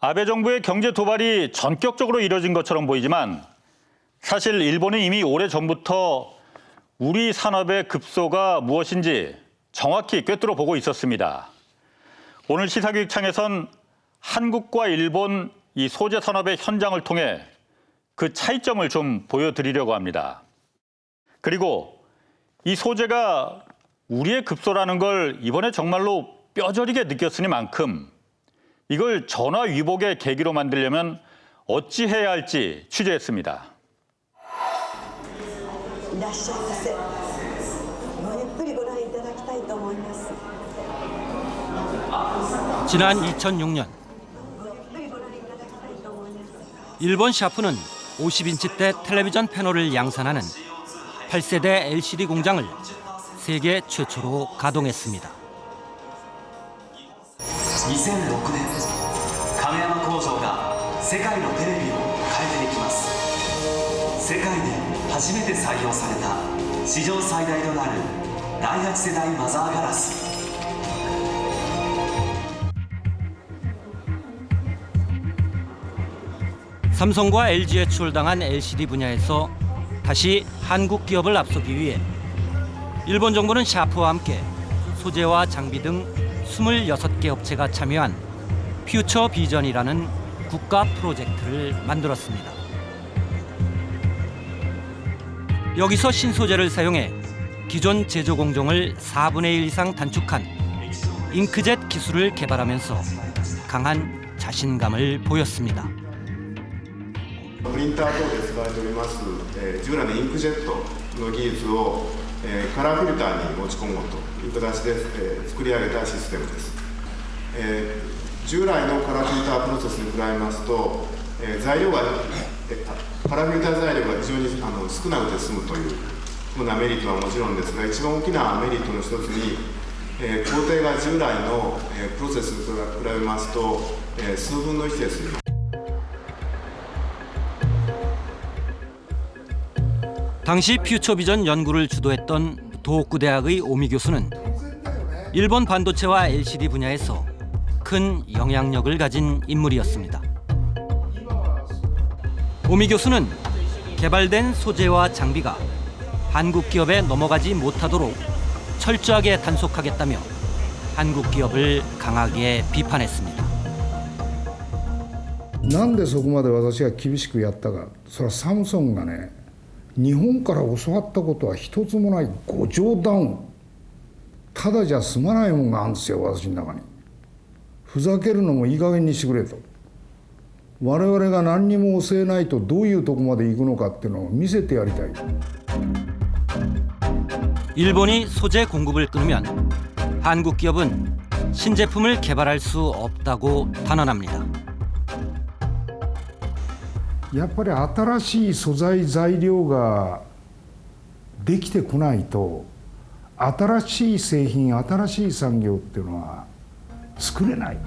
아베 정부의 경제 도발이 전격적으로 이뤄진 것처럼 보이지만 사실 일본은 이미 오래전부터 우리 산업의 급소가 무엇인지 정확히 꿰뚫어 보고 있었습니다. 오늘 시사교육창에선 한국과 일본 이 소재 산업의 현장을 통해 그 차이점을 좀 보여드리려고 합니다. 그리고 이 소재가 우리의 급소라는 걸 이번에 정말로 뼈저리게 느꼈으니만큼 이걸 전화위복의 계기로 만들려면 어찌 해야 할지 취재했습니다. 지난 2006년 일본 샤프는 50인치대 텔레비전 패널을 양산하는 8세대 LCD 공장을 세계 최초로 가동했습니다. 2006年亀山工場が世界のテレビを変えていきます。世界で初めて採用された史上最大となる第8世代マザーガラス。 삼성과 LG에 추월당한 LCD 분야에서 다시 한국 기업을 앞서기 위해 일본 정부는 샤프와 함께 소재와 장비 등 26개 업체가 참여한 퓨처 비전이라는 국가 프로젝트를 만들었습니다. 여기서 신소재를 사용해 기존 제조 공정을 4분의 1 이상 단축한 잉크젯 기술을 개발하면서 강한 자신감을 보였습니다. プリンター等で使われております、従来のインクジェットの技術を、カラーフィルターに持ち込もうという形で、作り上げたシステムです。従来のカラーフィルタープロセスに比べますと、材料が、カラーフィルター材料が非常に少なくて済むというふうなメリットはもちろんですが、一番大きなメリットの一つに、工程が従来の、プロセスと比べますと、数分の1で済みます。 당시 퓨처비전 연구를 주도했던 도호쿠 대학의 오미 교수는 일본 반도체와 LCD 분야에서 큰 영향력을 가진 인물이었습니다. 오미 교수는 개발된 소재와 장비가 한국 기업에 넘어가지 못하도록 철저하게 단속하겠다며 한국 기업을 강하게 비판했습니다. なんでそこまで私が厳しくやったか、それはサムソンがね、日本から教わったことは一つもない。ご冗談、ただじゃ済まないもんがあるんですよ、私の中に。ふざけるのもいい加減にしてくれと。我々が何にも教えないとどういうとこまで行くのかっていうのを見せてやりたい。 일본이 소재 공급을 끊으면 한국 기업은 신제품을 개발할 수 없다고 단언합니다. やっぱり新しい素材材料ができてこないと新しい製品新しい産業っていうのは作れない。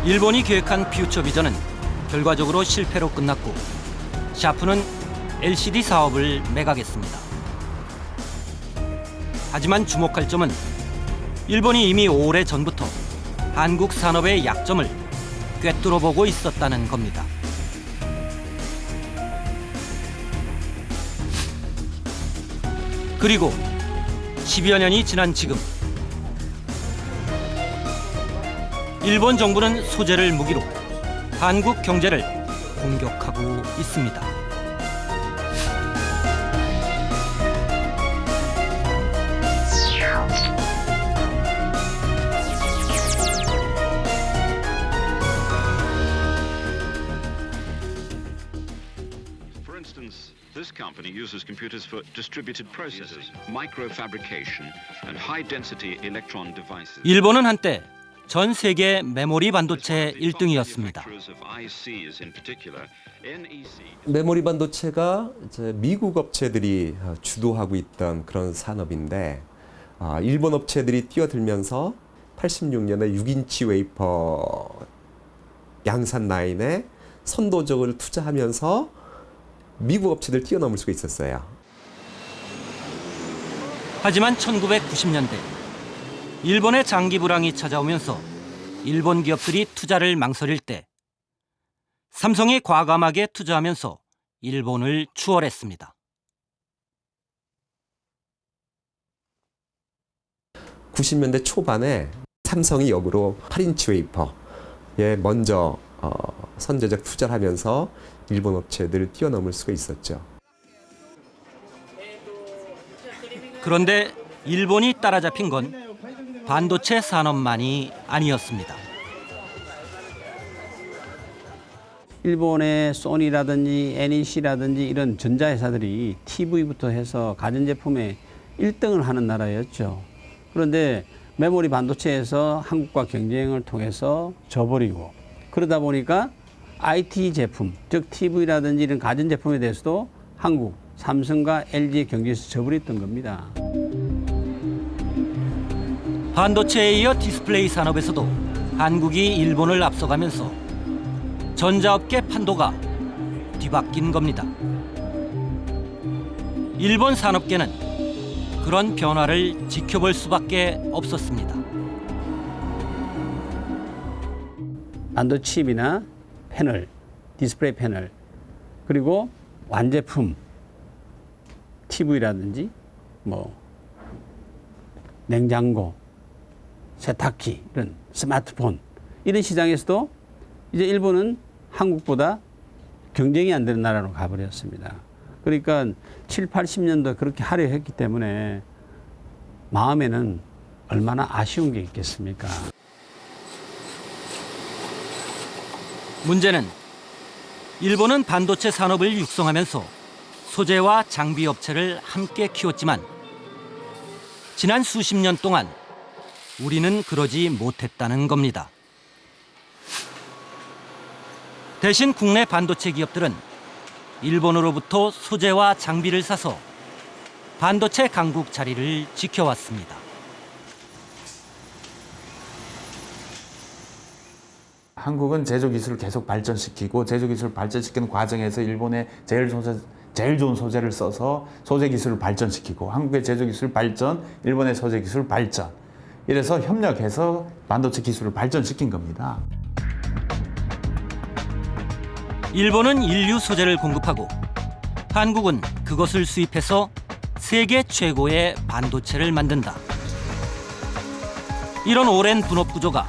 일본이 계획한 퓨처 비전은 결과적으로 실패로 끝났고 샤프는 LCD 사업을 매각했습니다. 하지만 주목할 점은 일본이 이미 오래전부터 한국 산업의 약점을 꿰뚫어보고 있었다는 겁니다. 그리고 10여 년이 지난 지금 일본 정부는 소재를 무기로 한국 경제를 공격하고 있습니다. This company uses computers for distributed processes, microfabrication, and high-density electron devices. 일본은 한때 전 세계 메모리 반도체 1등이었습니다. 메모리 반도체가 이제 미국 업체들이 주도하고 있던 그런 산업인데 일본 업체들이 뛰어들면서 86년에 6인치 웨이퍼 양산 라인에 선도적으로 투자하면서 미국 업체들 뛰어넘을 수가 있었어요. 하지만 1990년대 일본의 장기 불황이 찾아오면서 일본 기업들이 투자를 망설일 때 삼성이 과감하게 투자하면서 일본을 추월했습니다. 90년대 초반에 삼성이 역으로 8인치 웨이퍼에 먼저 선제적 투자를 하면서 일본 업체들을 뛰어넘을 수가 있었죠. 그런데 일본이 따라잡힌 건 반도체 산업만이 아니었습니다. 일본의 소니라든지 NEC라든지 이런 전자회사들이 TV부터 해서 가전제품에 1등을 하는 나라였죠. 그런데 메모리 반도체에서 한국과 경쟁을 통해서 져버리고 그러다 보니까 IT 제품, 즉 TV라든지 이런 가전제품에 대해서도 한국, 삼성과 LG의 경쟁에서 져버렸던 겁니다. 반도체에 이어 디스플레이 산업에서도 한국이 일본을 앞서가면서 전자업계 판도가 뒤바뀐 겁니다. 일본 산업계는 그런 변화를 지켜볼 수밖에 없었습니다. 반도체칩이나 패널, 디스플레이 패널, 그리고 완제품, TV라든지 냉장고, 세탁기, 이런 스마트폰 이런 시장에서도 이제 일본은 한국보다 경쟁이 안 되는 나라로 가버렸습니다. 그러니까 7, 80년도 그렇게 하려 했기 때문에 마음에는 얼마나 아쉬운 게 있겠습니까? 문제는 일본은 반도체 산업을 육성하면서 소재와 장비 업체를 함께 키웠지만 지난 수십 년 동안 우리는 그러지 못했다는 겁니다. 대신 국내 반도체 기업들은 일본으로부터 소재와 장비를 사서 반도체 강국 자리를 지켜왔습니다. 한국은 제조 기술을 계속 발전시키고 제조 기술을 발전시키는 과정에서 일본의 제일 좋은 소재를 써서 소재 기술을 발전시키고 한국의 제조 기술 발전, 일본의 소재 기술 발전. 이래서 협력해서 반도체 기술을 발전시킨 겁니다. 일본은 인류 소재를 공급하고 한국은 그것을 수입해서 세계 최고의 반도체를 만든다. 이런 오랜 분업 구조가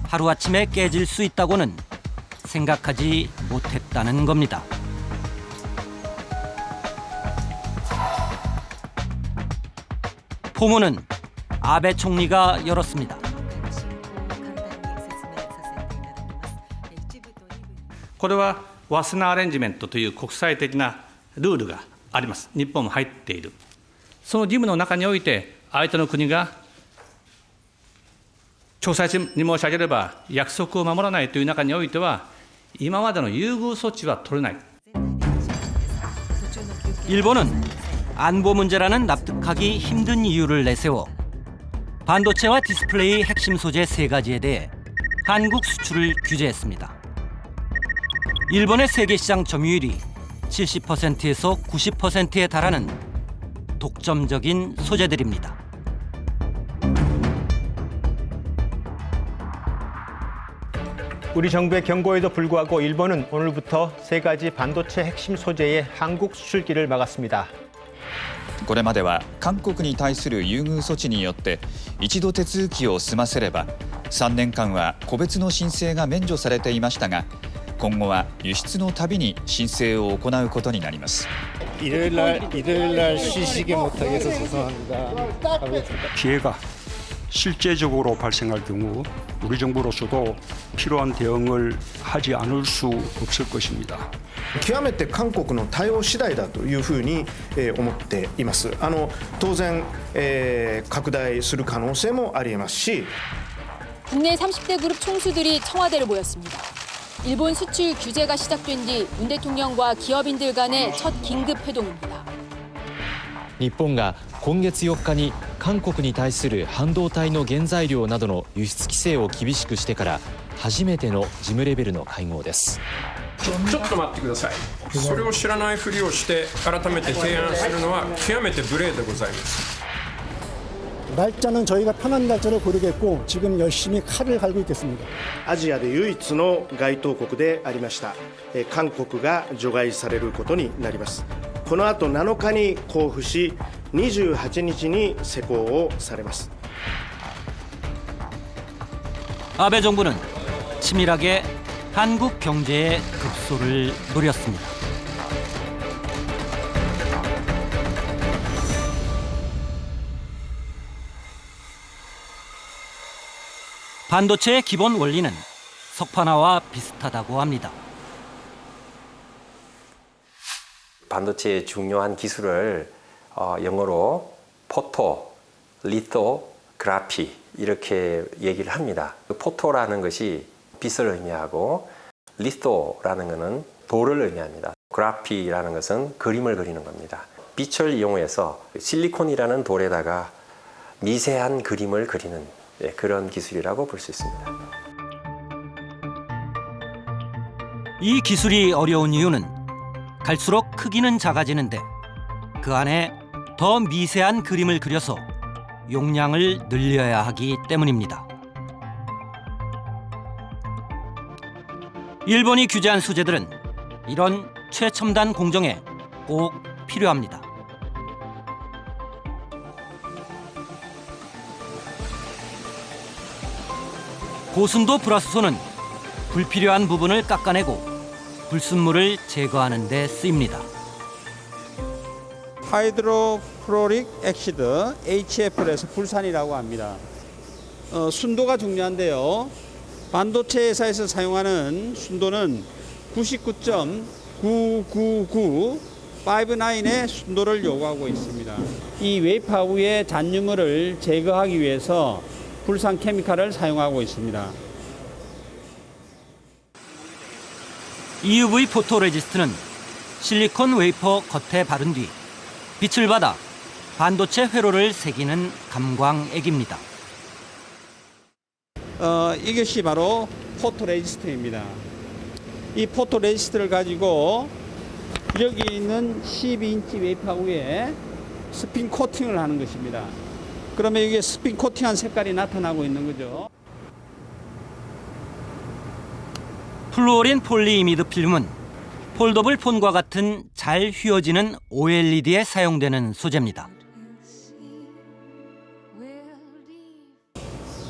하루아침에 깨질 수 있다고는 생각하지 못했다는 겁니다. 포문은 아베 총리가 열었습니다. これはワスナーアレンジメントという国際的なルールがあります。日本も入っている。その義務の中において相手の国が詳細に申し上げれば約束を守らないという中においては今までの優遇措置は取れない。 일본은 안보 문제라는 납득하기 힘든 이유를 내세워 반도체와 디스플레이 핵심 소재 3가지에 대해 한국 수출을 규제했습니다. 일본의 세계 시장 점유율이 70%에서 90%에 달하는 독점적인 소재들입니다. 우리 정부의 경고에도 불구하고 일본은 오늘부터 3가지 반도체 핵심 소재의 한국 수출기를 막았습니다. これまでは韓国に対する優遇措置によって一度手続きを済ませれば3年間は個別の申請が免除されていましたが今後は輸出のたびに申請を行うことになります。 일요일날 쉬시게 못하게 해서 죄송합니다. 피해가 실제적으로 발생할 경우 우리 정부로서도 필요한 대응을 하지 않을 수 없을 것입니다. 極めて韓国の対応次第だというふうに思っています。当然、拡大する可能性もありえますし 국내 30대 그룹 총수들이 청와대를 모였습니다. 일본 수출 규제가 시작된 뒤 윤 대통령과 기업인들 간의 첫 긴급 회동입니다. 日本が今月4日に韓国に対する半導体の原材料などの輸出規制を厳しくしてから初めての事務レベルの会合です。ちょっと待ってください。それを知らないふりをして改めて提案するのは極めて無礼でございます。 날짜는 저희가 편한 날짜로 고르겠고 지금 열심히 칼을 갈고 있겠습니다. アジアで唯一の該当国でありました韓国が除外されることになります。この後7日に公布し28日に施行をされます。 아베 정부는 치밀하게 한국 경제의 급소를 노렸습니다. 반도체의 기본 원리는 석판화와 비슷하다고 합니다. 반도체의 중요한 기술을 영어로 포토, 리토, 그라피 이렇게 얘기를 합니다. 포토라는 것이 빛을 의미하고 리토라는 것은 돌을 의미합니다. 그라피라는 것은 그림을 그리는 겁니다. 빛을 이용해서 실리콘이라는 돌에다가 미세한 그림을 그리는 그런 기술이라고 볼 수 있습니다. 이 기술이 어려운 이유는 갈수록 크기는 작아지는데 그 안에 더 미세한 그림을 그려서 용량을 늘려야 하기 때문입니다. 일본이 규제한 소재들은 이런 최첨단 공정에 꼭 필요합니다. 고순도 플러스소는 불필요한 부분을 깎아내고 불순물을 제거하는 데 쓰입니다. 하이드로플로릭 액시드 HF에서 불산이라고 합니다. 순도가 중요한데요. 반도체 회사에서 사용하는 순도는 99.99959의 순도를 요구하고 있습니다. 이 웨이퍼 위의 잔유물을 제거하기 위해서 불산 케미칼을 사용하고 있습니다. EUV 포토레지스트는 실리콘 웨이퍼 겉에 바른 뒤 빛을 받아 반도체 회로를 새기는 감광액입니다. 이것이 바로 포토레지스트입니다. 이 포토레지스트를 가지고 여기 있는 12인치 웨이퍼 위에 스핀 코팅을 하는 것입니다. 그러면 이게 스핀 코팅한 색깔이 나타나고 있는 거죠. 플루오린 폴리이미드 필름은 폴더블 폰과 같은 잘 휘어지는 OLED에 사용되는 소재입니다.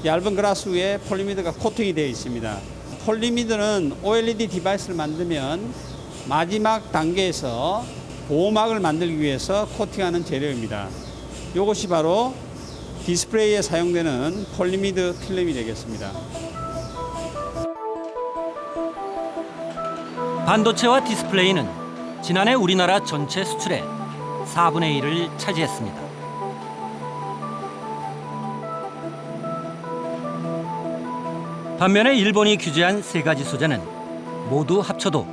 얇은 그라스 위에 폴리미드가 코팅이 되어 있습니다. 폴리미드는 OLED 디바이스를 만들면 마지막 단계에서 보호막을 만들기 위해서 코팅하는 재료입니다. 이것이 바로 디스플레이에 사용되는 폴리미드 필름이 되겠습니다. 반도체와 디스플레이는 지난해 우리나라 전체 수출의 4분의 1을 차지했습니다. 반면에 일본이 규제한 세 가지 소재는 모두 합쳐도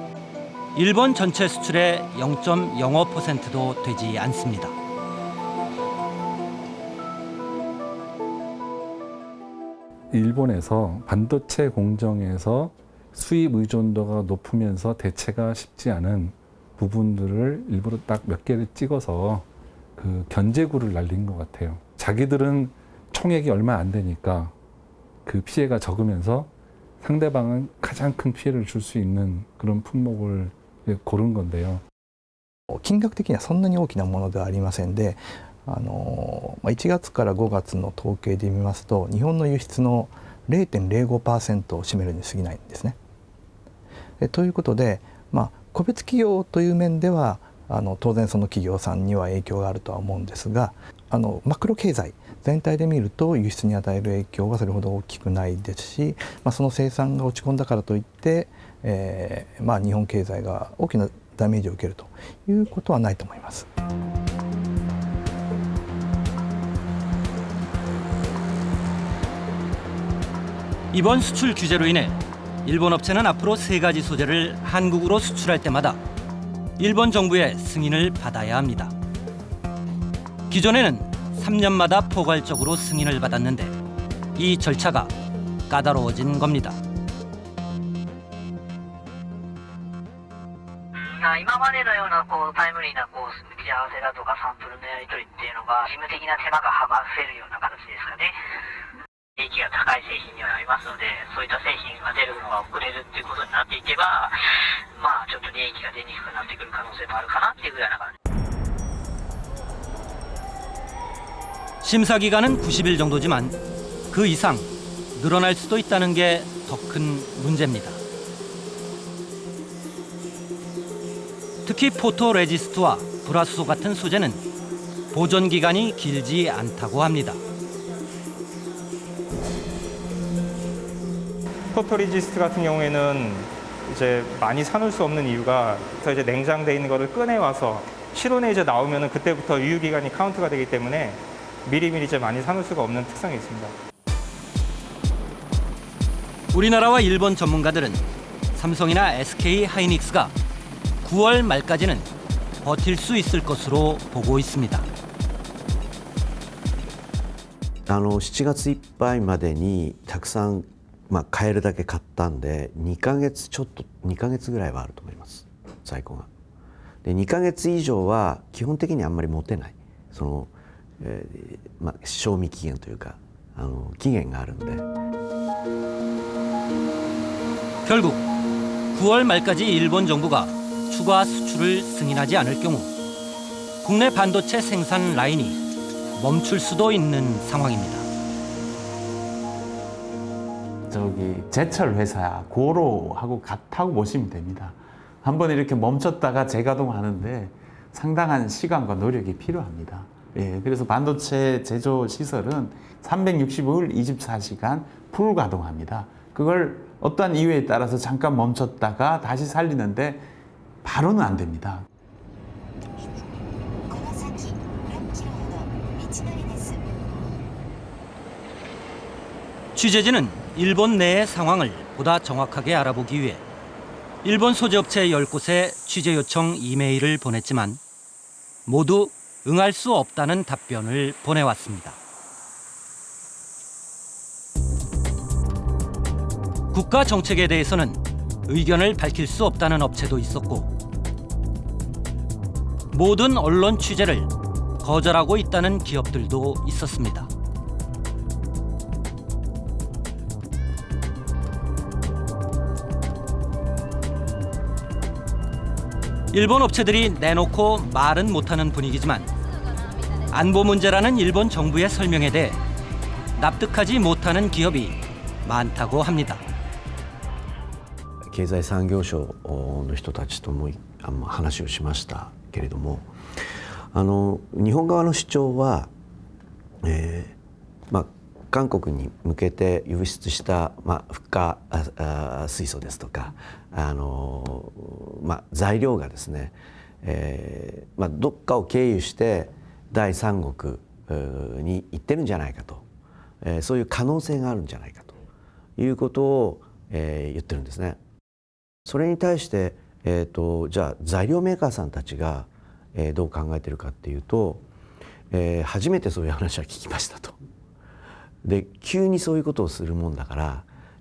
일본 전체 수출의 0.05%도 되지 않습니다. 일본에서 반도체 공정에서 수입 의존도가 높으면서 대체가 쉽지 않은 부분들을 일부러 딱 몇 개를 찍어서 그 견제구를 날린 것 같아요. 자기들은 총액이 얼마 안 되니까 그 피해가 적으면서 상대방은 가장 큰 피해를 줄 수 있는 그런 품목을 고른 건데요. 金額的にはそんなに大きなものではありませんで、1月から5月の統計で見ますと日本の輸出の 0.05% を占めるに過ぎないんですね。ということで、個別企業という面では当然その企業さんには影響があるとは思うんですが、マクロ経済全体で見ると輸出に与える影響はそれほど大きくないですし、その生産が落ち込んだからといって、日本経済が大きなダメージを受けるということはないと思います。 이번 수출 규제로 인해 일본 업체는 앞으로 세 가지 소재를 한국으로 수출할 때마다 일본 정부의 승인을 받아야 합니다. 기존에는 3년마다 포괄적으로 승인을 받았는데 이 절차가 까다로워진 겁니다. 今までのようなタイムリーな打ち合わせだとかサンプルのやり取りっていうのが事務的な手間が省せるような形ですかね。利益が高い製品にはなりますので、そういった製品が出るのが遅れるっていうことになっていけば、ちょっと利益が出にくくなってくる可能性もあるかなっていうぐらいな感じ。 심사 기간은 90일 정도지만 그 이상 늘어날 수도 있다는 게 더 큰 문제입니다. 특히 포토레지스트와 불화수소 같은 소재는 보존 기간이 길지 않다고 합니다. 포토레지스트 같은 경우에는 이제 많이 사놓을 수 없는 이유가 이제 냉장돼 있는 거를 꺼내 와서 실온에 이제 나오면은 그때부터 유효 기간이 카운트가 되기 때문에 미리미리 이제 많이 사놓을 수가 없는 특성이 있습니다. 우리나라와 일본 전문가들은 삼성이나 SK 하이닉스가 9월 말까지는 버틸 수 있을 것으로 보고 있습니다. 7月いっぱいまでにたくさん買えるだけ買ったんで2ヶ月ぐらいはあると思います、在庫が。で2ヶ月以上は基本的にあんまり持てない、賞味期限というか期限があるんで。 결국 9월 말까지 일본 정부가 추가 수출을 승인하지 않을 경우 국내 반도체 생산 라인이 멈출 수도 있는 상황입니다. 제철 회사 고로하고 같다고 보시면 됩니다. 한번 이렇게 멈췄다가 재가동하는데 상당한 시간과 노력이 필요합니다. 예, 그래서 반도체 제조 시설은 365일 24시간 풀 가동합니다. 그걸 어떠한 이유에 따라서 잠깐 멈췄다가 다시 살리는데 바로는 안 됩니다. 취재진은 일본 내의 상황을 보다 정확하게 알아보기 위해 일본 소재업체 10곳에 취재 요청 이메일을 보냈지만 모두 응할 수 없다는 답변을 보내왔습니다. 국가 정책에 대해서는 의견을 밝힐 수 없다는 업체도 있었고 모든 언론 취재를 거절하고 있다는 기업들도 있었습니다. 일본 업체들이 내놓고 말은 못하는 분위기지만 안보 문제라는 일본 정부의 설명에 대해 납득하지 못하는 기업이 많다고 합니다. 経済産業省の人たちとも話をしましたけれども、日本側の主張は、韓国に向けて輸出した、フッ化水素ですとか材料がですね、どっかを経由して第三国に行ってるんじゃないかと、そういう可能性があるんじゃないかということを、言ってるんですね。それに対して、じゃあ材料メーカーさんたちが、どう考えてるかっていうと、初めてそういう話は聞きましたと。で急にそういうことをするもんだか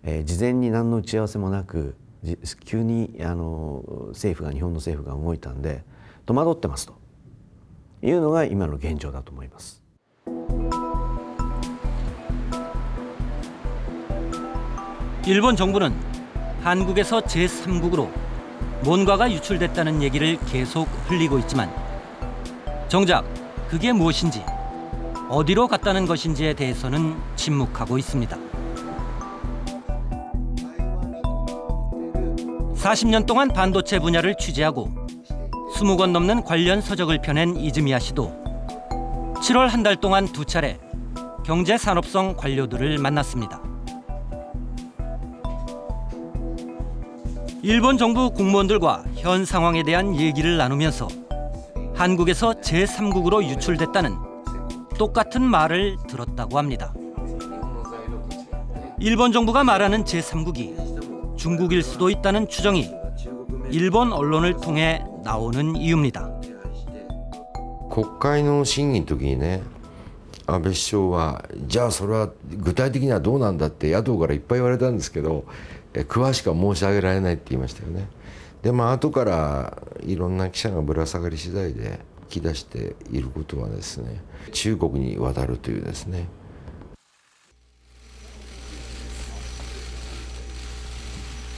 ら、事前に何の打ち合わせもなく急に日本の政府が動いたんで戸惑ってますというのが今の現状だと思います。 일본 정부는 한국에서 제3국으로 뭔가가 유출됐다는 얘기를 계속 흘리고 있지만 정작 그게 무엇인지 어디로 갔다는 것인지에 대해서는 침묵하고 있습니다. 40년 동안 반도체 분야를 취재하고 20권 넘는 관련 서적을 펴낸 이즈미야 씨도 7월 한 달 동안 2차례 경제산업성 관료들을 만났습니다. 일본 정부 공무원들과 현 상황에 대한 얘기를 나누면서 한국에서 제3국으로 유출됐다는 똑같은 말을 들었다고 합니다. 일본 정부가 말하는 제3국이 중국일 수도 있다는 추정이 일본 언론을 통해 나오는 이유입니다. 国会の審議の時にね、安倍首相はじゃあそれは具体的にはどうなんだって野党からいっぱい言われたんですけど、詳しくは申し上げられないって言いましたよね。で後からいろんな記者がぶら下がり次第で聞き出していることはですね、中国に渡るというですね。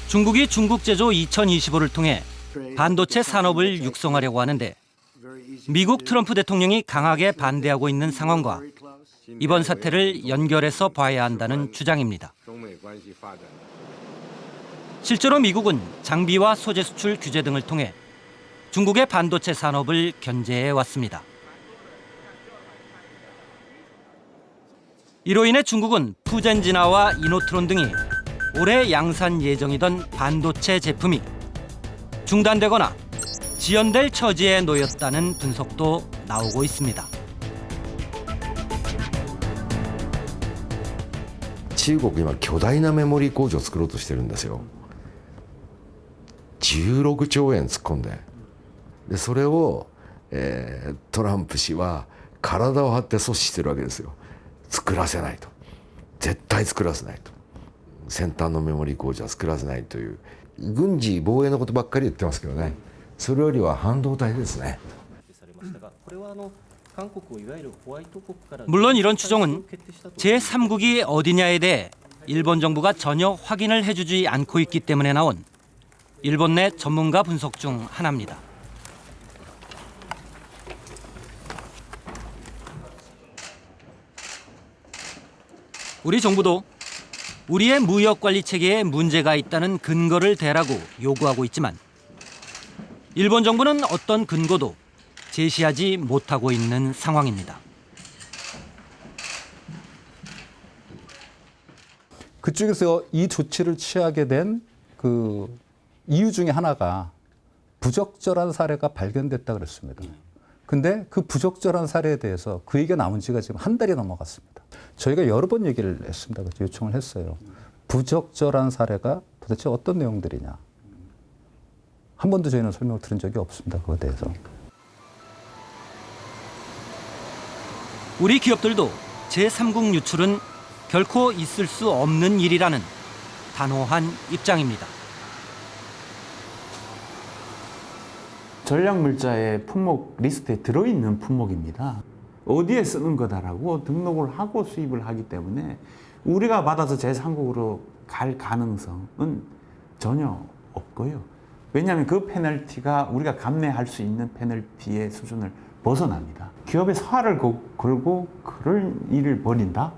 중국이 중국 제조 2025를 통해 반도체 산업을 육성하려고 하는데 미국 트럼프 대통령이 강하게 반대하고 있는 상황과 이번 사태를 연결해서 봐야 한다는 주장입니다. 실제로 미국은 장비와 소재 수출 규제 등을 통해 중국의 반도체 산업을 견제해 왔습니다. 이로 인해 중국은 푸젠진화와 이노트론 등이 올해 양산 예정이던 반도체 제품이 중단되거나 지연될 처지에 놓였다는 분석도 나오고 있습니다. 中国今巨大なメモリー工場を作ろうとしてるんですよ。16兆円突っ込んで、それを、トランプ氏は体を張って阻止してるわけですよ。作らせないと、絶対作らせないと、先端のメモリー工場は作らせないという、軍事防衛のことばっかり言ってますけどね、それよりは半導体ですね。 물론 이런 추정은 제3국이 어디냐에 대해 일본 정부가 전혀 확인을 해주지 않고 있기 때문에 나온 일본 내 전문가 분석 중 하나입니다. 우리 정부도 우리의 무역 관리 체계에 문제가 있다는 근거를 대라고 요구하고 있지만 일본 정부는 어떤 근거도 제시하지 못하고 있는 상황입니다. 그쪽에서 이 조치를 취하게 된 그 이유 중에 하나가 부적절한 사례가 발견됐다 그랬습니다. 근데 그 부적절한 사례에 대해서 그 얘기가 나온 지가 지금 한 달이 넘어갔습니다. 저희가 여러 번 얘기를 했습니다. 요청을 했어요. 부적절한 사례가 도대체 어떤 내용들이냐. 한 번도 저희는 설명을 들은 적이 없습니다. 그거에 대해서. 우리 기업들도 제3국 유출은 결코 있을 수 없는 일이라는 단호한 입장입니다. 전략물자의 품목 리스트에 들어있는 품목입니다. 어디에 쓰는 거다라고 등록을 하고 수입을 하기 때문에 우리가 받아서 제3국으로 갈 가능성은 전혀 없고요. 왜냐하면 그 페널티가 우리가 감내할 수 있는 페널티의 수준을 벗어납니다. 기업에 사활을 걸고 그럴 일을 벌인다?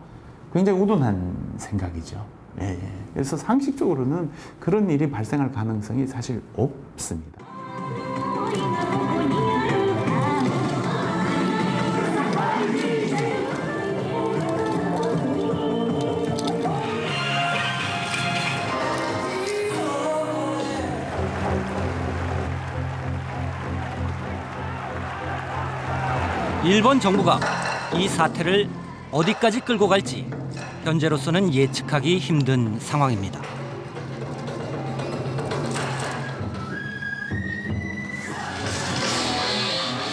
굉장히 우둔한 생각이죠. 예. 그래서 상식적으로는 그런 일이 발생할 가능성이 사실 없습니다. 일본 정부가 이 사태를 어디까지 끌고 갈지 현재로서는 예측하기 힘든 상황입니다.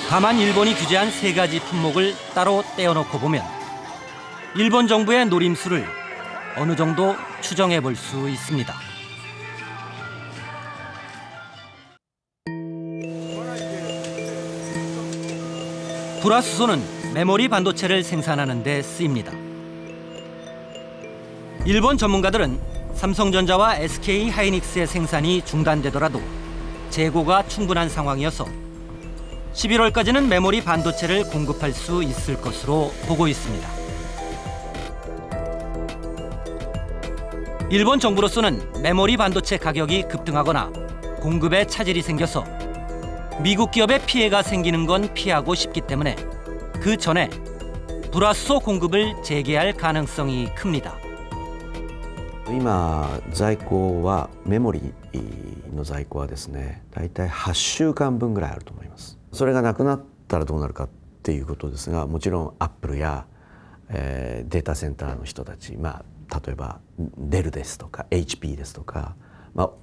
다만 일본이 규제한 3가지 품목을 따로 떼어놓고 보면 일본 정부의 노림수를 어느 정도 추정해 볼 수 있습니다. 불화수소는 메모리 반도체를 생산하는 데 쓰입니다. 일본 전문가들은 삼성전자와 SK 하이닉스의 생산이 중단되더라도 재고가 충분한 상황이어서 11월까지는 메모리 반도체를 공급할 수 있을 것으로 보고 있습니다. 일본 정부로서는 메모리 반도체 가격이 급등하거나 공급에 차질이 생겨서 미국 기업에 피해가 생기는 건 피하고 싶기 때문에 그 전에 불화수소 공급을 재개할 가능성이 큽니다. 今在庫はメモリーの在庫はですね、だいたい8週間分ぐらいあると思います。それがなくなったらどうなるかっていうことですが、もちろんアップルや、データセンターの人たち、例えばデルですとか HP ですとか、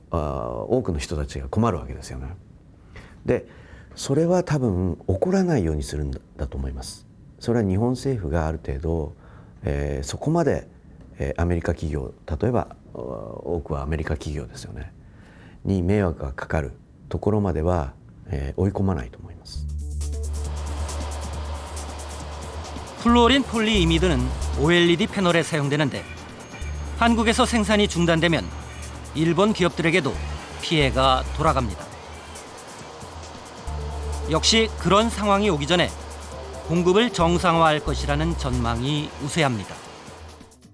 多くの人たちが困るわけですよね。で、それは多分起こらないようにするんだと思います。それは日本政府がある程度、そこまで、アメリカ企業、例えば多くはアメリカ企業ですよね、に迷惑がかかるところまでは、追い込まないと思います。 플루오린 폴리이미드는 OLED 패널에 사용되는데 한국에서 생산이 중단되면 일본 기업들에게도 피해가 돌아갑니다. 역시 그런 상황이 오기 전에 공급을 정상화할 것이라는 전망이 우세합니다.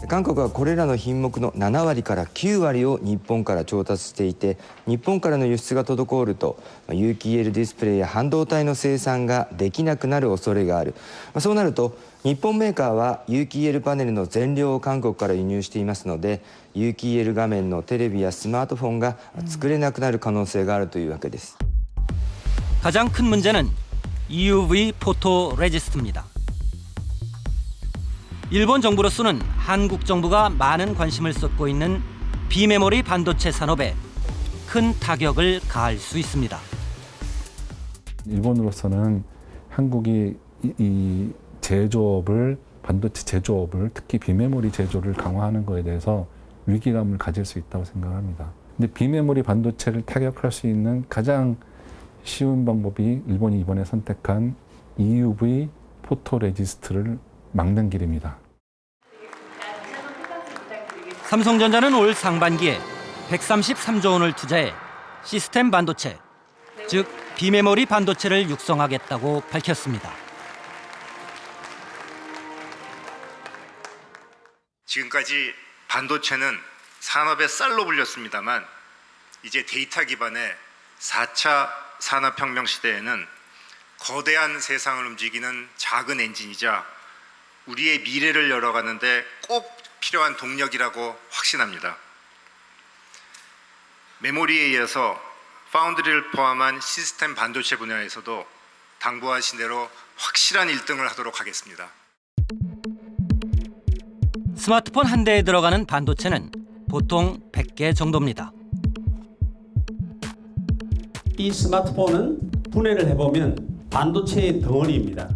韓国はこれらの品目の7割から9割を日本から調達していて、日本からの輸出が滞ると有機 EL ディスプレイや半導体の生産ができなくなる恐れがある。そうなると日本メーカーは有機 EL パネルの全量を韓国から輸入していますので、有機 EL 画面のテレビやスマートフォンが作れなくなる可能性があるというわけです。 가장 큰 문제는 EUV 포토 레지스트입니다. 일본 정부로서는 한국 정부가 많은 관심을 쏟고 있는 비메모리 반도체 산업에 큰 타격을 가할 수 있습니다. 일본으로서는 한국이 이 제조업을, 반도체 제조업을, 특히 비메모리 제조를 강화하는 것에 대해서 위기감을 가질 수 있다고 생각합니다. 근데 비메모리 반도체를 타격할 수 있는 가장 쉬운 방법이 일본이 이번에 선택한 EUV 포토 레지스트를 막는 길입니다. 삼성전자는 올 상반기에 133조 원을 투자해 시스템 반도체, 즉 비메모리 반도체를 육성하겠다고 밝혔습니다. 지금까지 반도체는 산업의 쌀로 불렸습니다만 이제 데이터 기반의 4차 산업혁명 시대에는 거대한 세상을 움직이는 작은 엔진이자 우리의 미래를 열어가는데 꼭 필요한 동력이라고 확신합니다. 메모리에 이어서 파운드리를 포함한 시스템 반도체 분야에서도 당부하신 대로 확실한 1등을 하도록 하겠습니다. 스마트폰 한 대에 들어가는 반도체는 보통 100개 정도입니다. 이 스마트폰은 분해를 해보면 반도체의 덩어리입니다.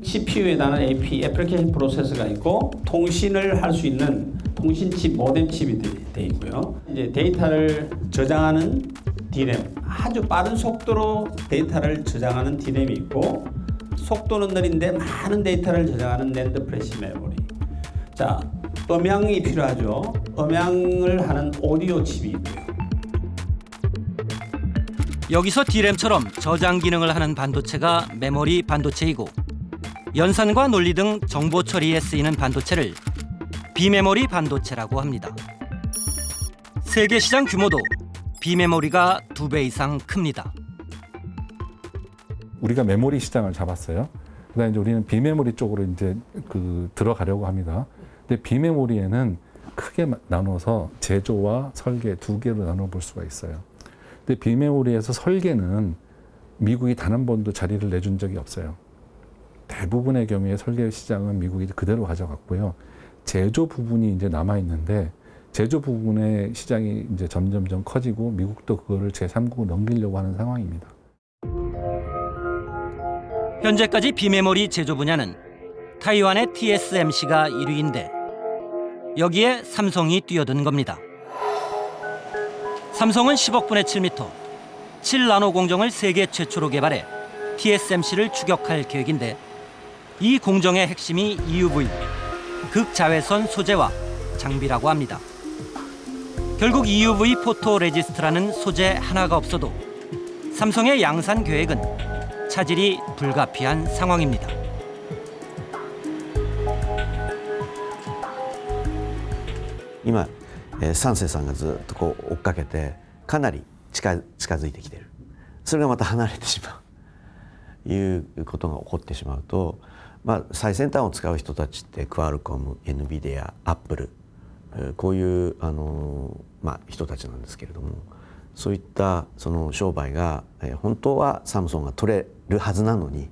CPU에 달한 AP, 애플리케이션 프로세서가 있고 통신을 할 수 있는 통신칩, 모뎀 칩이 되어 있고요. 이제 데이터를 저장하는 D램, 아주 빠른 속도로 데이터를 저장하는 D램이 있고, 속도는 느린데 많은 데이터를 저장하는 낸드 플래시 메모리. 자, 음향이 필요하죠. 음향을 하는 오디오 칩이 있고요. 여기서 D램처럼 저장 기능을 하는 반도체가 메모리 반도체이고, 연산과 논리 등 정보 처리에 쓰이는 반도체를 비메모리 반도체라고 합니다. 세계 시장 규모도 비메모리가 2배 이상 큽니다. 우리가 메모리 시장을 잡았어요. 그다음에 이제 우리는 비메모리 쪽으로 이제 들어가려고 합니다. 근데 비메모리에는 크게 나눠서 제조와 설계 두 개로 나눠볼 수가 있어요. 근데 비메모리에서 설계는 미국이 단 한 번도 자리를 내준 적이 없어요. 대부분의 경우에 설계 시장은 미국이 그대로 가져갔고요. 제조 부분이 이제 남아 있는데, 제조 부분의 시장이 이제 점점점 커지고 미국도 그거를 제3국으로 넘기려고 하는 상황입니다. 현재까지 비메모리 제조 분야는 타이완의 TSMC가 1위인데 여기에 삼성이 뛰어든 겁니다. 삼성은 10억분의 7m, 7나노 공정을 세계 최초로 개발해 TSMC를 추격할 계획인데, 이 공정의 핵심이 EUV, 극자외선 소재와 장비라고 합니다. 결국 EUV 포토 레지스트라는 소재 하나가 없어도 삼성의 양산 계획은 차질이 불가피한 상황입니다.今、三世さんがずっとこう追っかけてかなり近づいてきている。それがまた離れてしまういうことが起こってしまうと、最先端を使う人たちってクアルコム、NVIDIA、アップル、こういう人たちなんですけれども、そういったその商売が本当はサムソンが取れるはずなのに、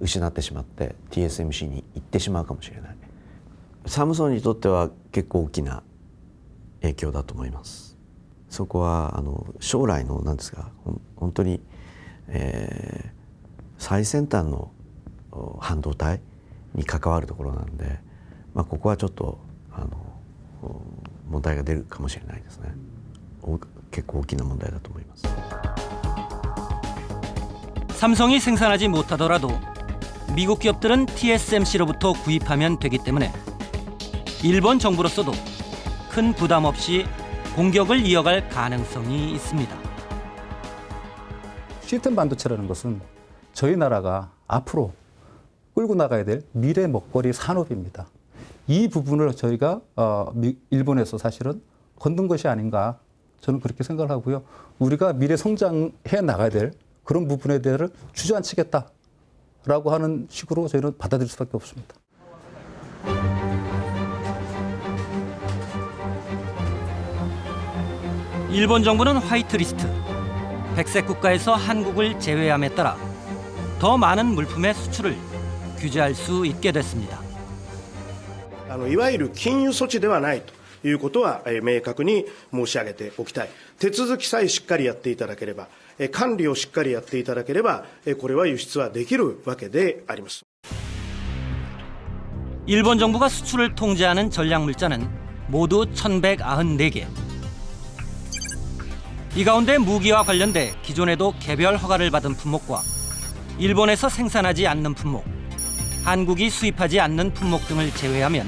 失ってしまって TSMC に行ってしまうかもしれない。サムソンにとっては結構大きな影響だと思います。そこは将来の何ですか、本当に、最先端の半導体に関わるところなんで、ここはちょっと問題が出るかもしれないですね。結構大きな問題だと思います。 삼성이 생산하지 못하더라도 미국 기업들은 TSMC로부터 구입하면 되기 때문에 일본 정부로서도 큰 부담 없이 공격을 이어갈 가능성이 있습니다. 시스템 반도체라는 것은 저희 나라가 앞으로 끌고 나가야 될 미래 먹거리 산업입니다. 이 부분을 저희가 일본에서 사실은 건든 것이 아닌가 저는 그렇게 생각을 하고요. 우리가 미래 성장해 나가야 될 그런 부분에 대해서 주저앉히겠다라고 하는 식으로 저희는 받아들일 수밖에 없습니다. 일본 정부는 화이트리스트, 백색 국가에서 한국을 제외함에 따라 더 많은 물품의 수출을 규제할 수 있게 됐습니다. いわゆる禁輸措置ではないということは明確に申し上げておきたい。手続きさえしっかりやっていただければ、管理をしっかりやっていただければ、これは輸出はできるわけであります。 일본 정부가 수출을 통제하는 전략 물자는 모두 1,194개. 이 가운데 무기와 관련돼 기존에도 개별 허가를 받은 품목과 일본에서 생산하지 않는 품목, 한국이 수입하지 않는 품목 등을 제외하면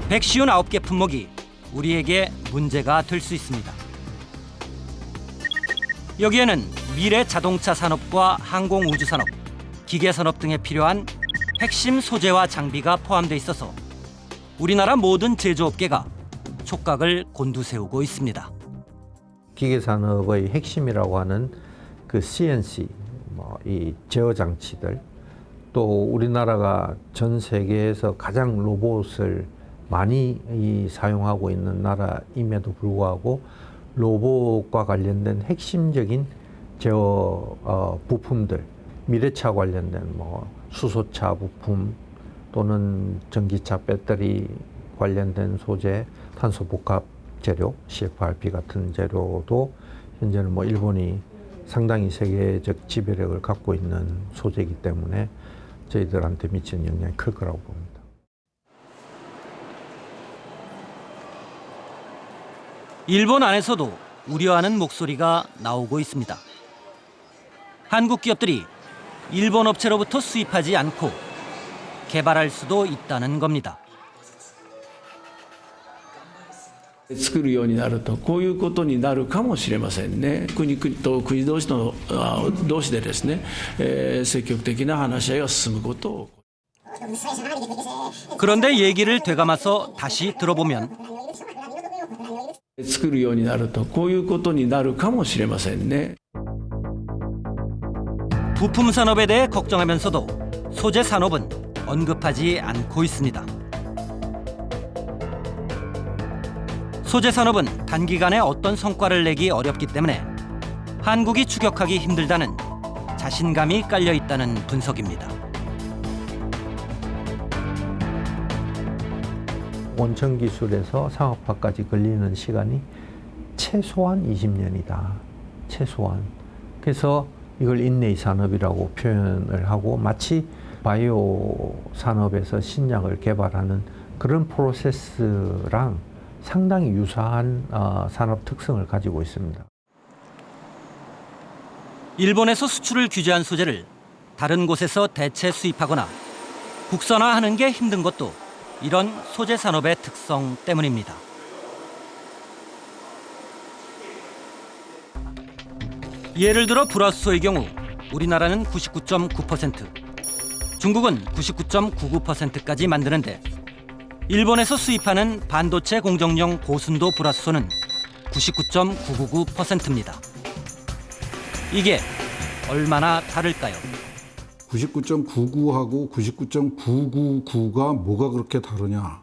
159개 품목이 우리에게 문제가 될 수 있습니다. 여기에는 미래 자동차 산업과 항공우주 산업, 기계 산업 등에 필요한 핵심 소재와 장비가 포함돼 있어서 우리나라 모든 제조업계가 촉각을 곤두세우고 있습니다. 기계 산업의 핵심이라고 하는 그 CNC, 이 제어 장치들, 또 우리나라가 전 세계에서 가장 로봇을 많이 사용하고 있는 나라임에도 불구하고 로봇과 관련된 핵심적인 제어 부품들, 미래차 관련된 수소차 부품 또는 전기차 배터리 관련된 소재, 탄소 복합 재료, CFRP 같은 재료도 현재는 일본이 상당히 세계적 지배력을 갖고 있는 소재이기 때문에 저희들한테 미치는 영향이 클 거라고 봅니다. 일본 안에서도 우려하는 목소리가 나오고 있습니다. 한국 기업들이 일본 업체로부터 수입하지 않고 개발할 수도 있다는 겁니다. 作るようになるとこういうことになるかもしれませんね。国と国同士でですね、積極的な話し合いが進むことを。 그런데 얘기를 되감아서 다시 들어보면 作るようになるとこういうことになるかもしれませんね。 부품 산업에 대해 걱정하면서도 소재 산업은 언급하지 않고 있습니다. 소재 산업은 단기간에 어떤 성과를 내기 어렵기 때문에 한국이 추격하기 힘들다는 자신감이 깔려 있다는 분석입니다. 원천 기술에서 상업화까지 걸리는 시간이 최소한 20년이다. 최소한. 그래서 이걸 인내의 산업이라고 표현을 하고 마치 바이오 산업에서 신약을 개발하는 그런 프로세스랑 상당히 유사한 산업 특성을 가지고 있습니다. 일본에서 수출을 규제한 소재를 다른 곳에서 대체 수입하거나 국산화하는 게 힘든 것도 이런 소재 산업의 특성 때문입니다. 예를 들어 불화수소의 경우 우리나라는 99.9%, 중국은 99.99%까지 만드는데 일본에서 수입하는 반도체 공정용 고순도 불화수소는 99.999%입니다. 이게 얼마나 다를까요? 99.99하고 99.999가 뭐가 그렇게 다르냐?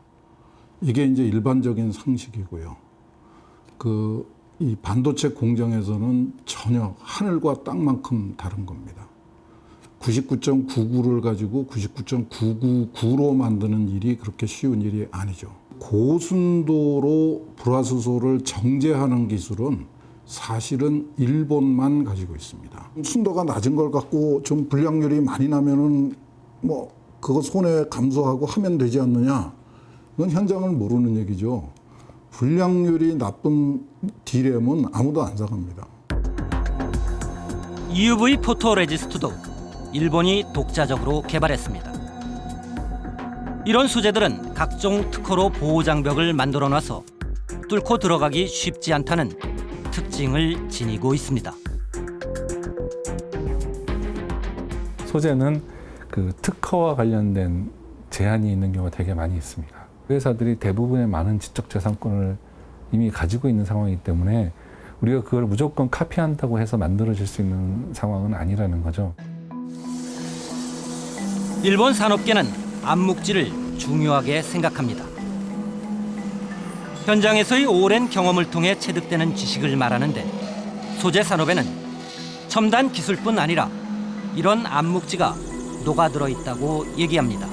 이게 이제 일반적인 상식이고요. 이 반도체 공정에서는 전혀 하늘과 땅만큼 다른 겁니다. 99.99를 가지고 99.999로 만드는 일이 그렇게 쉬운 일이 아니죠. 고순도로 불화수소를 정제하는 기술은 사실은 일본만 가지고 있습니다. 순도가 낮은 걸 갖고 좀 불량률이 많이 나면은 뭐 그거 손해 감소하고 하면 되지 않느냐? 그건 현장을 모르는 얘기죠. 불량률이 나쁜 D램은 아무도 안 사갑니다. EUV 포토레지스트도 일본이 독자적으로 개발했습니다. 이런 소재들은 각종 특허로 보호장벽을 만들어놔서 뚫고 들어가기 쉽지 않다는 특징을 지니고 있습니다. 소재는 그 특허와 관련된 제한이 있는 경우가 되게 많이 있습니다. 회사들이 대부분의 많은 지적재산권을 이미 가지고 있는 상황이기 때문에 우리가 그걸 무조건 카피한다고 해서 만들어질 수 있는 상황은 아니라는 거죠. 일본 산업계는 암묵지를 중요하게 생각합니다. 현장에서의 오랜 경험을 통해 체득되는 지식을 말하는데 소재 산업에는 첨단 기술뿐 아니라 이런 암묵지가 녹아들어 있다고 얘기합니다.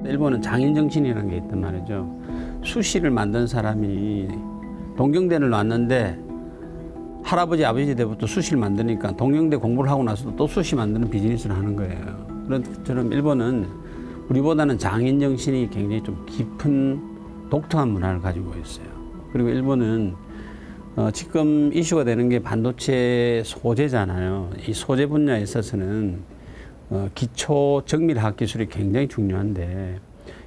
일본은 장인 정신이라는 게 있단 말이죠. 수시를 만든 사람이 동경대를 놨는데 할아버지 아버지 때부터 수시를 만드니까 동경대 공부를 하고 나서도 또 수시 만드는 비즈니스를 하는 거예요. 그런 것처럼 일본은 우리보다는 장인 정신이 굉장히 좀 깊은 독특한 문화를 가지고 있어요. 그리고 일본은 지금 이슈가 되는 게 반도체 소재잖아요. 이 소재 분야에 있어서는 기초 정밀화학 기술이 굉장히 중요한데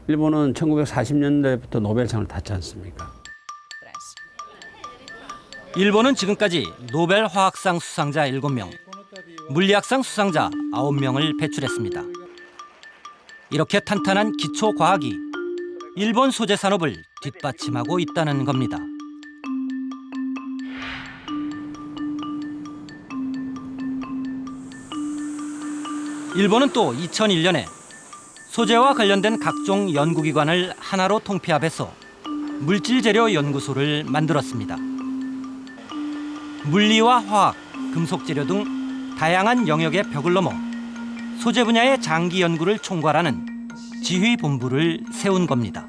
일본은 1940년대부터 노벨상을 탔지 않습니까? 일본은 지금까지 노벨 화학상 수상자 7명, 물리학상 수상자 9명을 배출했습니다. 이렇게 탄탄한 기초 과학이 일본 소재 산업을 뒷받침하고 있다는 겁니다. 일본은 또 2001년에 소재와 관련된 각종 연구기관을 하나로 통폐합해서 물질재료연구소를 만들었습니다. 물리와 화학, 금속재료 등 다양한 영역의 벽을 넘어 소재 분야의 장기 연구를 총괄하는 지휘본부를 세운 겁니다.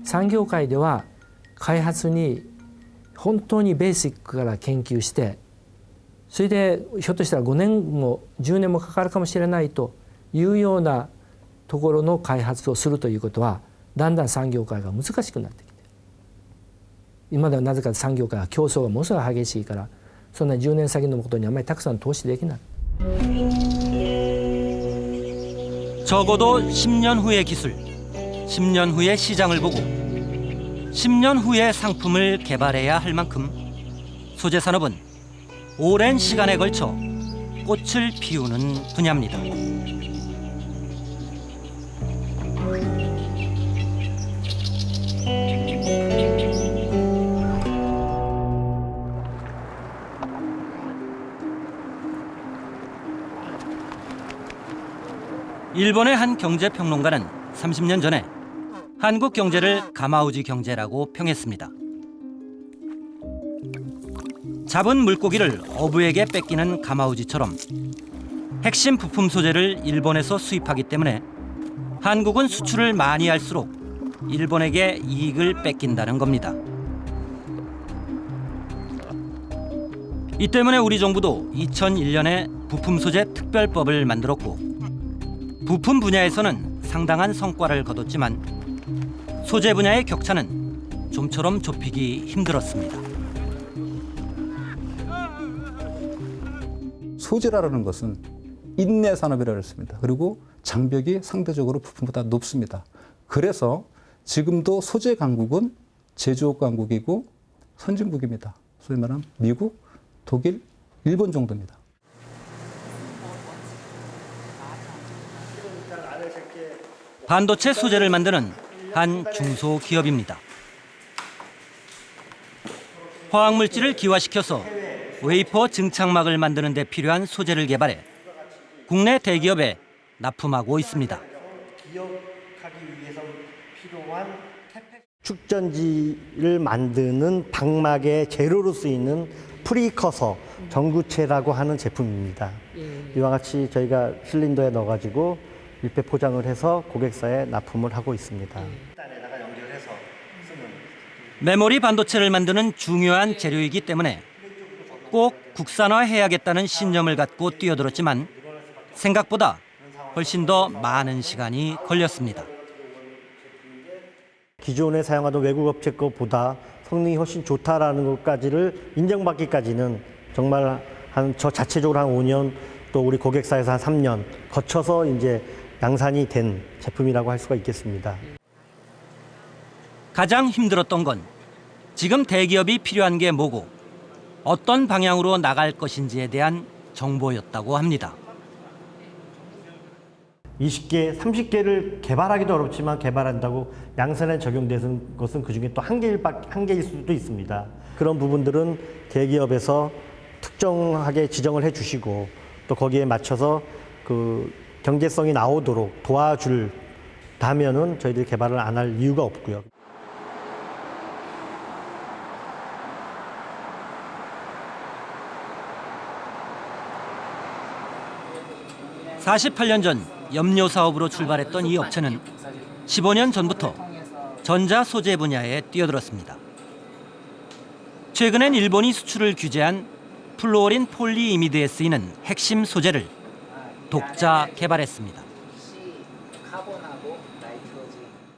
産業界では開発に本当にベーシックから研究してそれでひょっとしたら5年も10年もかかるかもしれないというようなところの開発をするということはだんだん産業界が難しくなってきて今ではなぜか産業界は競争がものすごい激しいからそんな10年先のことにあまりたくさん投資できない。 적어도 10년 후의 기술, 10년 후의 시장을 보고 10년 후의 상품을 개발해야 할 만큼 소재 산업은 오랜 시간에 걸쳐 꽃을 피우는 분야입니다. 일본의 한 경제평론가는 30년 전에 한국 경제를 가마우지 경제라고 평했습니다. 잡은 물고기를 어부에게 뺏기는 가마우지처럼 핵심 부품 소재를 일본에서 수입하기 때문에 한국은 수출을 많이 할수록 일본에게 이익을 뺏긴다는 겁니다. 이 때문에 우리 정부도 2001년에 부품 소재 특별법을 만들었고 부품 분야에서는 상당한 성과를 거뒀지만 소재 분야의 격차는 좀처럼 좁히기 힘들었습니다. 소재라는 것은 인내 산업이라고 했습니다. 그리고 장벽이 상대적으로 부품보다 높습니다. 그래서 지금도 소재 강국은 제조업 강국이고 선진국입니다. 소위 말하면 미국, 독일, 일본 정도입니다. 반도체 소재를 만드는 한 중소기업입니다. 화학물질을 기화시켜서 웨이퍼 증착막을 만드는 데 필요한 소재를 개발해 국내 대기업에 납품하고 있습니다. 축전지를 만드는 방막의 재료로 쓰이는 프리커서 전구체라고 하는 제품입니다. 이와 같이 저희가 실린더에 넣어가지고 밀폐 포장을 해서 고객사에 납품을 하고 있습니다. 메모리 반도체를 만드는 중요한 재료이기 때문에 꼭 국산화해야겠다는 신념을 갖고 뛰어들었지만 생각보다 훨씬 더 많은 시간이 걸렸습니다. 기존에 사용하던 외국 업체 것보다 성능이 훨씬 좋다라는 것까지를 인정받기까지는 정말 저 자체적으로 한 5년 또 우리 고객사에서 한 3년 거쳐서 이제 양산이 된 제품이라고 할 수가 있겠습니다. 가장 힘들었던 건 지금 대기업이 필요한 게 뭐고 어떤 방향으로 나갈 것인지에 대한 정보였다고 합니다. 20개, 30개를 개발하기도 어렵지만 개발한다고 양산에 적용되는 것은 그중에 또 한 개일 수도 있습니다. 그런 부분들은 대기업에서 특정하게 지정을 해주시고 또 거기에 맞춰서 그 경제성이 나오도록 도와준다면은 저희들이 개발을 안 할 이유가 없고요. (48년) 전 염료 사업으로 출발했던 이 업체는 15년 전부터 전자 소재 분야에 뛰어들었습니다. 최근엔 일본이 수출을 규제한 플루오린 폴리이미드에 쓰이는 핵심 소재를 독자 개발했습니다.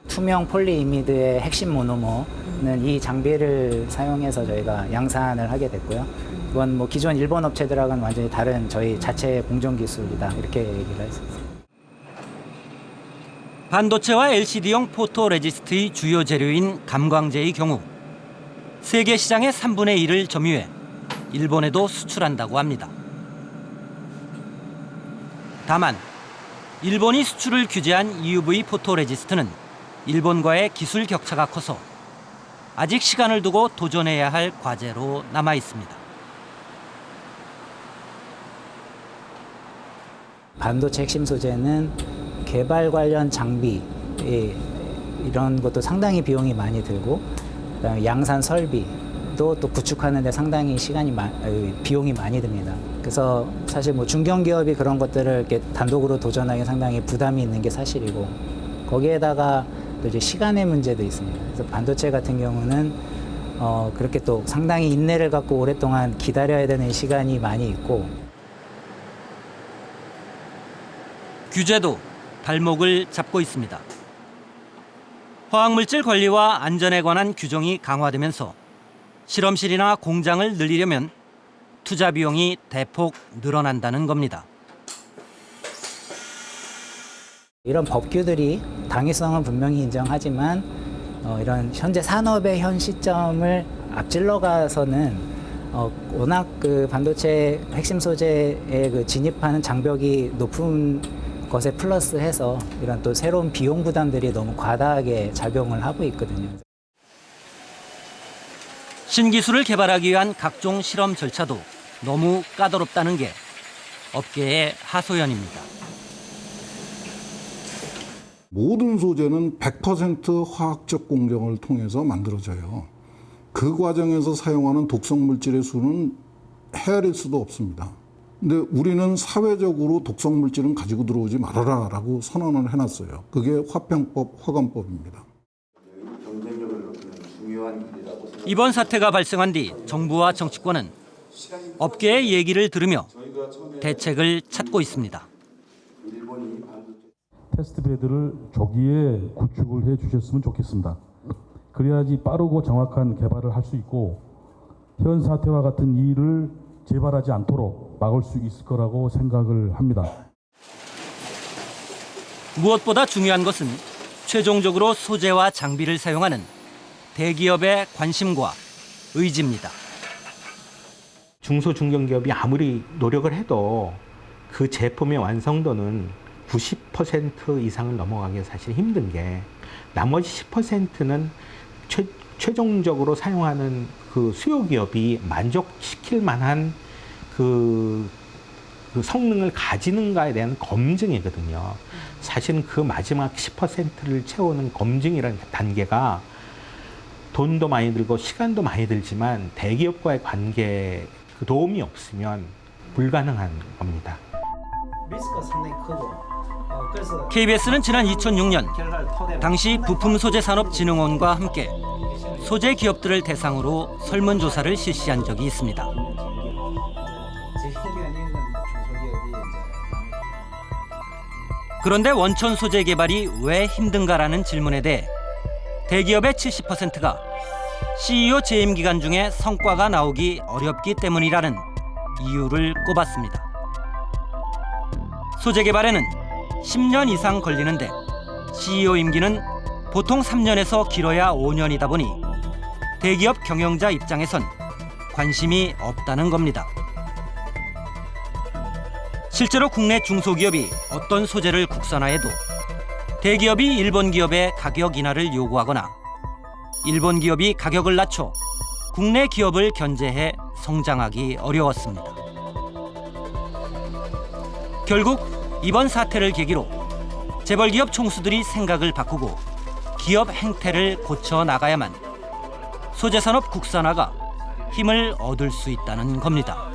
투명 폴리이미드의 핵심 모노머는 이 장비를 사용해서 저희가 양산을 하게 됐고요. 그건 뭐 기존 일본 업체들하고는 완전히 다른 저희 자체 공정 기술이다 이렇게 얘기를 했습니다. 반도체와 LCD용 포토레지스트의 주요 재료인 감광재의 경우 세계 시장의 3분의 1을 점유해 일본에도 수출한다고 합니다. 다만 일본이 수출을 규제한 EUV 포토레지스트는 일본과의 기술 격차가 커서 아직 시간을 두고 도전해야 할 과제로 남아 있습니다. 반도체 핵심 소재는 개발 관련 장비 이런 것도 상당히 비용이 많이 들고 그다음에 양산 설비도 또 구축하는 데 상당히 비용이 많이 듭니다. 그래서 사실 뭐 중견기업이 그런 것들을 이렇게 단독으로 도전하기 상당히 부담이 있는 게 사실이고 거기에다가 또 이제 시간의 문제도 있습니다. 그래서 반도체 같은 경우는 그렇게 또 상당히 인내를 갖고 오랫동안 기다려야 되는 시간이 많이 있고 규제도 발목을 잡고 있습니다. 화학물질 관리와 안전에 관한 규정이 강화되면서 실험실이나 공장을 늘리려면 투자 비용이 대폭 늘어난다는 겁니다. 이런 법규들이 당위성은 분명히 인정하지만 이런 현재 산업의 현 시점을 앞질러 가서는 워낙 그 반도체 핵심 소재에 그 진입하는 장벽이 높은 것에 플러스해서 이런 또 새로운 비용 부담들이 너무 과다하게 작용을 하고 있거든요. 신기술을 개발하기 위한 각종 실험 절차도 너무 까다롭다는 게 업계의 하소연입니다. 모든 소재는 100% 화학적 공정을 통해서 만들어져요. 그 과정에서 사용하는 독성 물질의 수는 헤아릴 수도 없습니다. 근데 우리는 사회적으로 독성 물질은 가지고 들어오지 말아라라고 선언을 해놨어요. 그게 화평법, 화관법입니다. 이번 사태가 발생한 뒤 정부와 정치권은 업계의 얘기를 들으며 대책을 찾고 있습니다. 테스트베드를 조기에 구축을 해 주셨으면 좋겠습니다. 그래야지 빠르고 정확한 개발을 할 수 있고 현 사태와 같은 일을 재발하지 않도록 막을 수 있을 거라고 생각을 합니다. 무엇보다 중요한 것은 최종적으로 소재와 장비를 사용하는 대기업의 관심과 의지입니다. 중소중견기업이 아무리 노력을 해도 그 제품의 완성도는 90% 이상을 넘어가기 사실 힘든 게 나머지 10%는 최종적으로 사용하는 그 수요기업이 만족시킬 만한 그 성능을 가지는가에 대한 검증이거든요. 사실은 그 마지막 10%를 채우는 검증이라는 단계가 돈도 많이 들고 시간도 많이 들지만 대기업과의 관계 그 도움이 없으면 불가능한 겁니다. 리스크가 상당히 크고 그래서 KBS는 지난 2006년 당시 부품소재산업진흥원과 함께 소재 기업들을 대상으로 설문조사를 실시한 적이 있습니다. 그런데 원천 소재 개발이 왜 힘든가라는 질문에 대해 대기업의 70%가 CEO 재임 기간 중에 성과가 나오기 어렵기 때문이라는 이유를 꼽았습니다. 소재 개발에는 10년 이상 걸리는데 CEO 임기는 보통 3년에서 길어야 5년이다 보니 대기업 경영자 입장에선 관심이 없다는 겁니다. 실제로 국내 중소기업이 어떤 소재를 국산화해도 대기업이 일본 기업의 가격 인하를 요구하거나 일본 기업이 가격을 낮춰 국내 기업을 견제해 성장하기 어려웠습니다. 결국 이번 사태를 계기로 재벌기업 총수들이 생각을 바꾸고 기업 행태를 고쳐 나가야만 소재산업 국산화가 힘을 얻을 수 있다는 겁니다.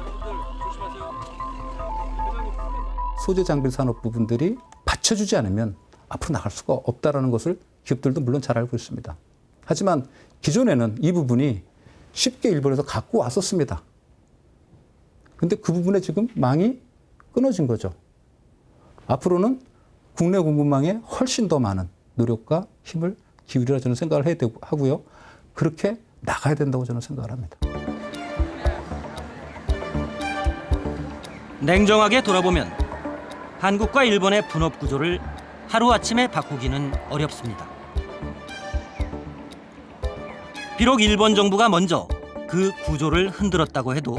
소재 장비 산업 부분들이 받쳐주지 않으면 앞으로 나갈 수가 없다는 것을 기업들도 물론 잘 알고 있습니다. 하지만 기존에는 이 부분이 쉽게 일본에서 갖고 왔었습니다. 그런데 그 부분에 지금 망이 끊어진 거죠. 앞으로는 국내 공급망에 훨씬 더 많은 노력과 힘을 기울이라 저는 생각을 해야 되고 하고요. 그렇게 나가야 된다고 저는 생각을 합니다. 냉정하게 돌아보면 한국과 일본의 분업 구조를 하루아침에 바꾸기는 어렵습니다. 비록 일본 정부가 먼저 그 구조를 흔들었다고 해도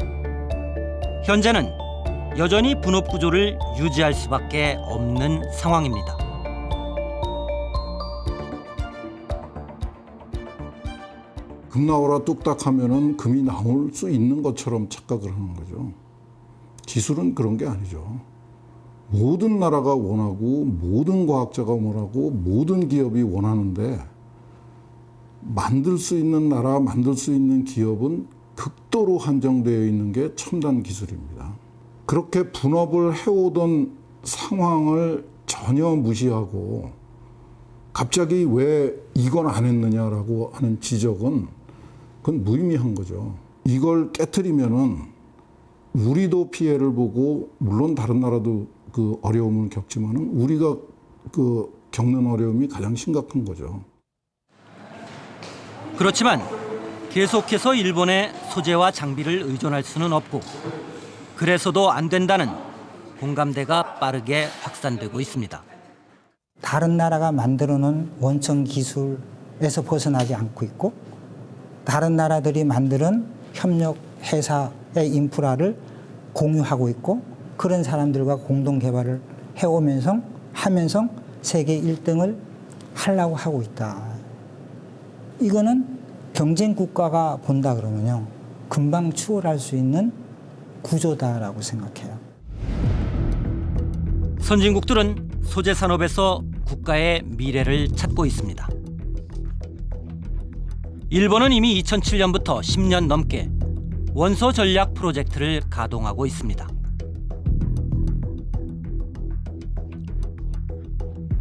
현재는 여전히 분업 구조를 유지할 수밖에 없는 상황입니다. 금 나오라 뚝딱 하면은 금이 나올 수 있는 것처럼 착각을 하는 거죠. 기술은 그런 게 아니죠. 모든 나라가 원하고 모든 과학자가 원하고 모든 기업이 원하는데 만들 수 있는 나라, 만들 수 있는 기업은 극도로 한정되어 있는 게 첨단 기술입니다. 그렇게 분업을 해오던 상황을 전혀 무시하고 갑자기 왜 이건 안 했느냐라고 하는 지적은 그건 무의미한 거죠. 이걸 깨트리면은 우리도 피해를 보고 물론 다른 나라도 그 어려움을 겪지만은 우리가 그 겪는 어려움이 가장 심각한 거죠. 그렇지만 계속해서 일본의 소재와 장비를 의존할 수는 없고 그래서도 안 된다는 공감대가 빠르게 확산되고 있습니다. 다른 나라가 만들어놓은 원천 기술에서 벗어나지 않고 있고 다른 나라들이 만드는 협력 회사의 인프라를 공유하고 있고 그런 사람들과 공동 개발을 해오면서 하면서 세계 1등을 하려고 하고 있다. 이거는 경쟁 국가가 본다 그러면요. 금방 추월할 수 있는 구조다라고 생각해요. 선진국들은 소재 산업에서 국가의 미래를 찾고 있습니다. 일본은 이미 2007년부터 10년 넘게 원소 전략 프로젝트를 가동하고 있습니다.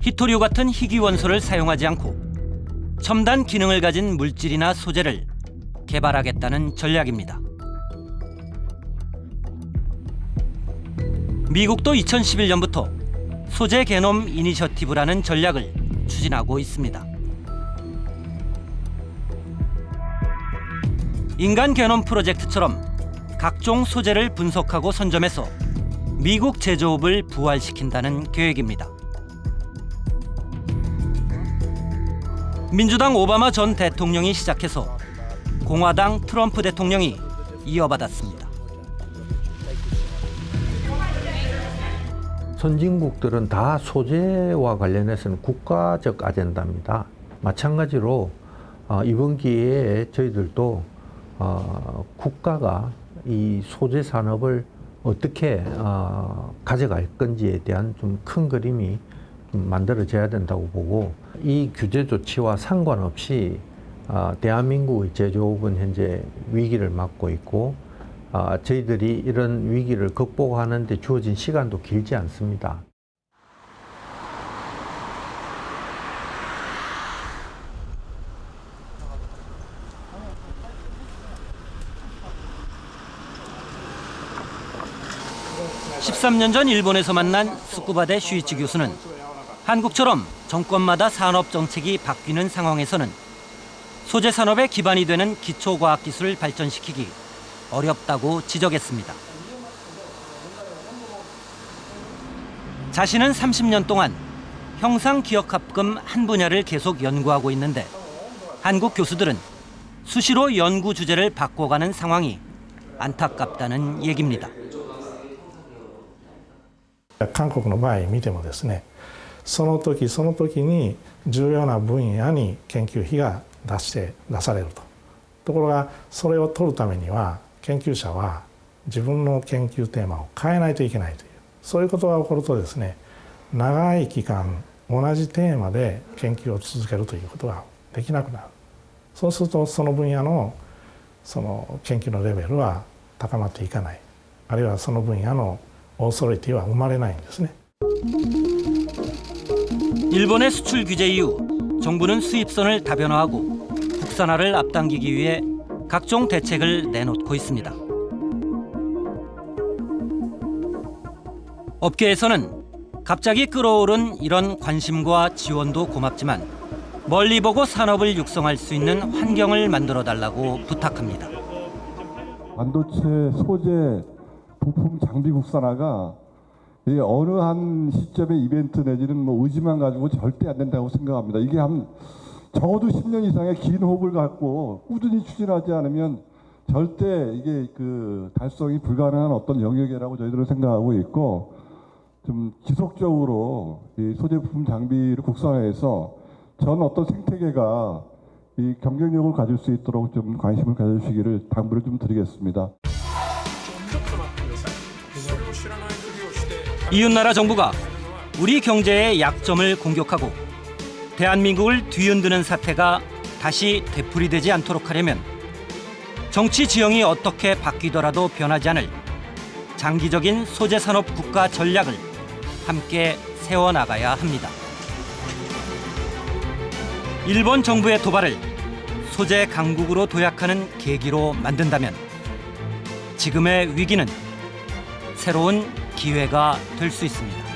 히토리오 같은 희귀 원소를 사용하지 않고 첨단 기능을 가진 물질이나 소재를 개발하겠다는 전략입니다. 미국도 2011년부터 소재 게놈 이니셔티브라는 전략을 추진하고 있습니다. 인간 게놈 프로젝트처럼 각종 소재를 분석하고 선점해서 미국 제조업을 부활시킨다는 계획입니다. 민주당 오바마 전 대통령이 시작해서 공화당 트럼프 대통령이 이어받았습니다. 선진국들은 다 소재와 관련해서는 국가적 아젠다입니다. 마찬가지로 이번 기회에 저희들도 국가가 이 소재 산업을 어떻게 가져갈 건지에 대한 좀 큰 그림이 좀 만들어져야 된다고 보고 이 규제 조치와 상관없이 대한민국의 제조업은 현재 위기를 맞고 있고 저희들이 이런 위기를 극복하는 데 주어진 시간도 길지 않습니다. (13년) 전 일본에서 만난 스쿠바대 슈이치 교수는 한국처럼 정권마다 산업 정책이 바뀌는 상황에서는 소재 산업의 기반이 되는 기초과학기술을 발전시키기 어렵다고 지적했습니다. 자신은 30년 동안 형상기억합금 한 분야를 계속 연구하고 있는데 한국 교수들은 수시로 연구 주제를 바꿔가는 상황이 안타깝다는 얘기입니다. 韓国の場合見てもですね、その時その時に重要な分野に研究費が出されると。ところがそれを取るためには研究者は自分の研究テーマを変えないといけないという、そういうことが起こるとですね、長い期間同じテーマで研究を続けるということができなくなる。そうするとその分野のその研究のレベルは高まっていかない。あるいはその分野のオーソリティは生まれないんですね。 일본의 수출 규제 이후 정부는 수입선을 다변화하고 국산화를 앞당기기 위해 각종 대책을 내놓고 있습니다. 업계에서는 갑자기 끌어오른 이런 관심과 지원도 고맙지만 멀리 보고 산업을 육성할 수 있는 환경을 만들어 달라고 부탁합니다. 반도체 소재 부품 장비 국산화가 어느 한 시점의 이벤트 내지는 뭐 의지만 가지고 절대 안 된다고 생각합니다. 이게 한 적어도 10년 이상의 긴 호흡을 갖고 꾸준히 추진하지 않으면 절대 이게 그 달성이 불가능한 어떤 영역이라고 저희들은 생각하고 있고, 좀 지속적으로 이 소재 부품 장비를 국산화해서 전 어떤 생태계가 이 경쟁력을 가질 수 있도록 좀 관심을 가져주시기를 당부를 좀 드리겠습니다. 이웃나라 정부가 우리 경제의 약점을 공격하고 대한민국을 뒤흔드는 사태가 다시 되풀이되지 않도록 하려면 정치 지형이 어떻게 바뀌더라도 변하지 않을 장기적인 소재산업 국가 전략을 함께 세워나가야 합니다. 일본 정부의 도발을 소재 강국으로 도약하는 계기로 만든다면 지금의 위기는 새로운 기회가 될 수 있습니다.